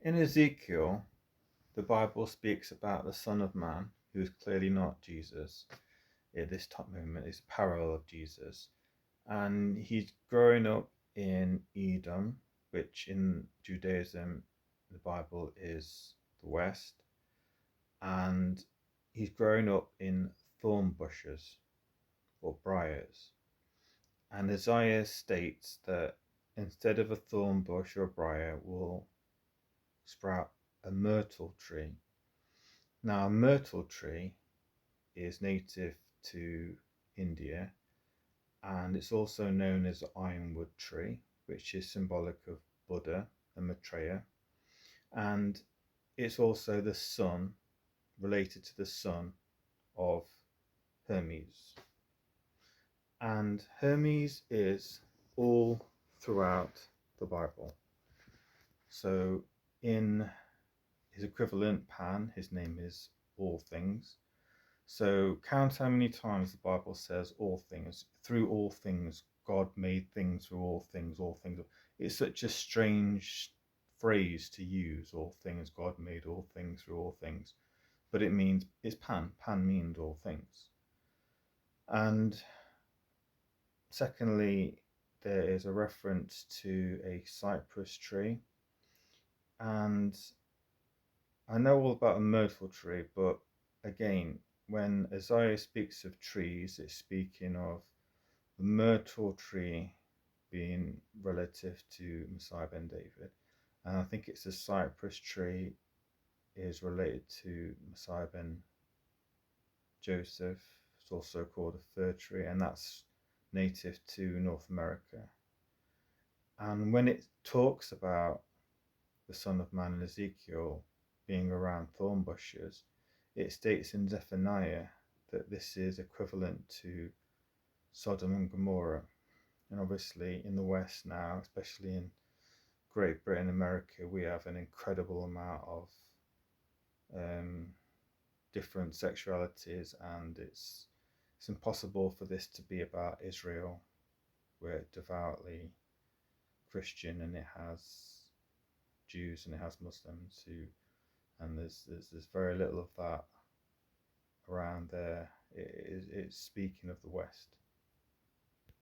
In Ezekiel, the Bible speaks about the Son of Man, who is clearly not Jesus at this top moment, is parallel of Jesus. And he's growing up in Edom, which in Judaism, the Bible is the West. And he's growing up in thorn bushes or briars. And Isaiah states that instead of a thorn bush or a briar will sprout a myrtle tree. Now, a myrtle tree is native to India, and it's also known as the ironwood tree, which is symbolic of Buddha and Maitreya. And it's also the son, related to the son of Hermes. And Hermes is all throughout the Bible. So in his equivalent Pan, his name is all things. So count how many times the Bible says all things. Through all things, God made things through all things, all things. It's such a strange phrase to use, all things, God made all things through all things. But it means, it's Pan. Pan means all things. And secondly, there is a reference to a cypress tree. And I know all about a myrtle tree, but again, when Isaiah speaks of trees, it's speaking of the myrtle tree being relative to Messiah ben David. And I think it's the cypress tree is related to Messiah ben Joseph. It's also called a fir tree, and that's native to North America. And when it talks about the Son of Man in Ezekiel being around thorn bushes, it states in Zephaniah that this is equivalent to Sodom and Gomorrah. And obviously in the West now, especially in Great Britain, America, we have an incredible amount of different sexualities, and it's impossible for this to be about Israel. We're devoutly Christian, and it has Jews and it has Muslims who, and there's very little of that around there. It's speaking of the West.